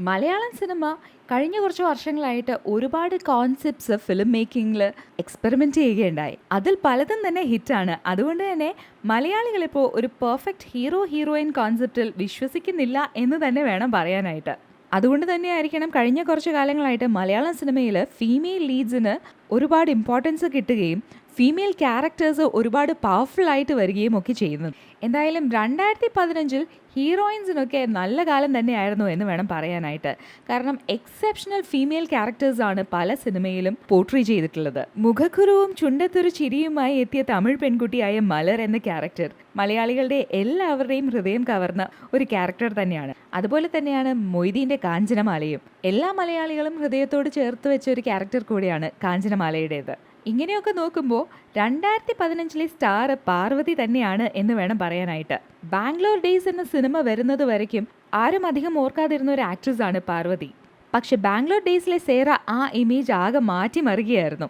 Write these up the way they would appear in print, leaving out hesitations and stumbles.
Malayalam cinema കഴിഞ്ഞ കുറച്ച് വർഷങ്ങളായിട്ട് ഒരുപാട് കോൺസെപ്റ്റ്സ് ഫിലിം മേക്കിങ്ങിൽ എക്സ്പെരിമെൻ്റ് ചെയ്യുകയുണ്ടായി. അതിൽ പലതും തന്നെ ഹിറ്റാണ്. അതുകൊണ്ട് തന്നെ മലയാളികളിപ്പോൾ ഒരു പെർഫെക്റ്റ് ഹീറോയിൻ കോൺസെപ്റ്റിൽ വിശ്വസിക്കുന്നില്ല എന്ന് തന്നെ വേണം പറയാനായിട്ട്. അതുകൊണ്ട് തന്നെയായിരിക്കണം കഴിഞ്ഞ കുറച്ച് കാലങ്ങളായിട്ട് മലയാളം സിനിമയിൽ ഫീമെയിൽ ലീഡ്സിന് ഒരുപാട് ഇമ്പോർട്ടൻസ് കിട്ടുകയും ഫീമെയിൽ ക്യാരക്ടേഴ്സ് ഒരുപാട് പവർഫുൾ ആയിട്ട് വരികയും ഒക്കെ ചെയ്യുന്നത്. എന്തായാലും 2015 ഹീറോയിൻസിനൊക്കെ നല്ല കാലം തന്നെയായിരുന്നു എന്ന് വേണം പറയാനായിട്ട്. കാരണം എക്സെപ്ഷണൽ ഫീമെയിൽ ക്യാരക്ടേഴ്സാണ് പല സിനിമയിലും പോർട്രേ ചെയ്തിട്ടുള്ളത്. മുഖക്കുരുവും ചുണ്ടത്തൊരു ചിരിയുമായി എത്തിയ തമിഴ് പെൺകുട്ടിയായ മലർ എന്ന ക്യാരക്ടർ മലയാളികളുടെ എല്ലാവരുടെയും ഹൃദയം കവർന്ന ഒരു ക്യാരക്ടർ തന്നെയാണ്. അതുപോലെ തന്നെയാണ് മൊയ്തീൻ്റെ കാഞ്ചനമാലയും. എല്ലാ മലയാളികളും ഹൃദയത്തോട് ചേർത്ത് വെച്ച ഒരു ക്യാരക്ടർ കൂടിയാണ് കാഞ്ചനമാലയുടേത്. ഇങ്ങനെയൊക്കെ നോക്കുമ്പോൾ 2015 സ്റ്റാർ പാർവതി തന്നെയാണ് എന്ന് വേണം പറയാനായിട്ട്. ബാംഗ്ലൂർ ഡേയ്സ് എന്ന സിനിമ വരുന്നത് വരയ്ക്കും ആരും അധികം ഓർക്കാതിരുന്ന ഒരു ആക്ട്രസ്സാണ് പാർവതി. പക്ഷെ ബാംഗ്ലൂർ ഡേയ്സിലെ സേറ ആ ഇമേജ് ആകെ മാറ്റിമറിയുകയായിരുന്നു.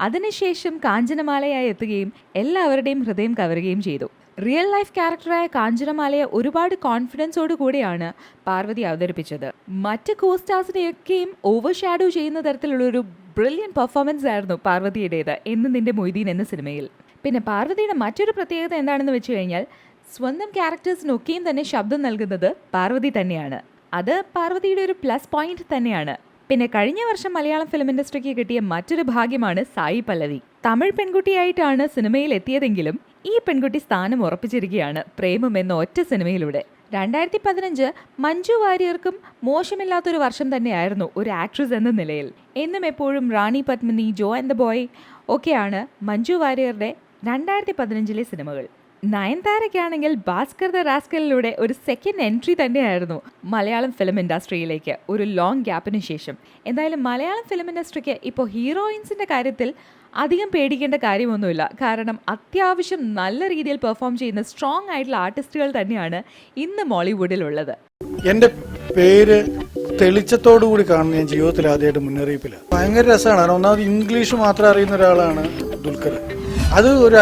അതിനുശേഷം കാഞ്ചനമാലയായി എത്തുകയും എല്ലാവരുടെയും ഹൃദയം കവരുകയും ചെയ്തു. റിയൽ ലൈഫ് ക്യാരക്ടറായ കാഞ്ചനമാലയെ ഒരുപാട് കോൺഫിഡൻസോടു കൂടിയാണ് പാർവതി അവതരിപ്പിച്ചത്. മറ്റ് കോസ്റ്റാർസിനെയൊക്കെയും ഓവർ ഷാഡോ ചെയ്യുന്ന തരത്തിലുള്ളൊരു ബ്രില്യൻ പെർഫോമൻസ് ആയിരുന്നു പാർവതിയുടേത് എന്ന് നിന്റെ മൊയ്തീൻ എന്ന സിനിമയിൽ. പിന്നെ പാർവതിയുടെ മറ്റൊരു പ്രത്യേകത എന്താണെന്ന് വെച്ച് കഴിഞ്ഞാൽ സ്വന്തം ക്യാരക്ടേഴ്സിനൊക്കെയും തന്നെ ശബ്ദം നൽകുന്നത് പാർവതി തന്നെയാണ്. അത് പാർവതിയുടെ ഒരു പ്ലസ് പോയിന്റ് തന്നെയാണ്. പിന്നെ കഴിഞ്ഞ വർഷം മലയാളം ഫിലിം ഇൻഡസ്ട്രിക്ക് കിട്ടിയ മറ്റൊരു ഭാഗ്യമാണ് സായി പല്ലവി. തമിഴ് പെൺകുട്ടിയായിട്ടാണ് സിനിമയിൽ എത്തിയതെങ്കിലും ഈ പെൺകുട്ടി സ്ഥാനം ഉറപ്പിച്ചിരിക്കുകയാണ് പ്രേമം എന്ന ഒറ്റ സിനിമയിലൂടെ. 2015 മഞ്ജു വാര്യർക്കും മോശമില്ലാത്തൊരു വർഷം തന്നെയായിരുന്നു ഒരു ആക്ട്രസ് എന്ന നിലയിൽ. എന്നും എപ്പോഴും റാണി പത്മിനി, ജോ ആൻഡ് ദ ബോയ് ഒക്കെയാണ് മഞ്ജു വാര്യരുടെ 2015 സിനിമകൾ. നയൻതാരയ്ക്കാണെങ്കിൽ ഭാസ്കർ ദ റാസ്കലിലൂടെ ഒരു സെക്കൻഡ് എൻട്രി തന്നെയായിരുന്നു മലയാളം ഫിലിം ഇൻഡസ്ട്രിയിലേക്ക് ഒരു ലോങ് ഗ്യാപ്പിന് ശേഷം. എന്തായാലും മലയാളം ഫിലിം ഇൻഡസ്ട്രിക്ക് ഇപ്പോൾ ഹീറോയിൻസിൻ്റെ കാര്യത്തിൽ അധികം പേടിക്കേണ്ട കാര്യമൊന്നുമില്ല. കാരണം അത്യാവശ്യം നല്ല രീതിയിൽ പെർഫോം ചെയ്യുന്ന സ്ട്രോങ് ആയിട്ടുള്ള ആർട്ടിസ്റ്റുകൾ തന്നെയാണ് ഇന്ന് മോളിവുഡിലുള്ളത്. എൻ്റെ പേര് തെളിച്ചത്തോടു കൂടി കാണുന്ന ഞാൻ ജീവിതത്തിൽ ആദ്യമായിട്ട് മുന്നറിയിപ്പില്ല. ഭയങ്കര രസമാണ്. ഒന്നാമത് ഇംഗ്ലീഷ് മാത്രം അറിയുന്ന ഒരാളാണ് ദുൽഖർ. അത് ഒരു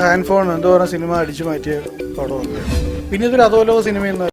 ഹാൻഡ് ഫോൺ എന്തോ പറഞ്ഞ സിനിമ അടിച്ചു മാറ്റിയ പടമൊക്കെ. പിന്നെ ഇതൊരു അധോലോക സിനിമയെന്ന്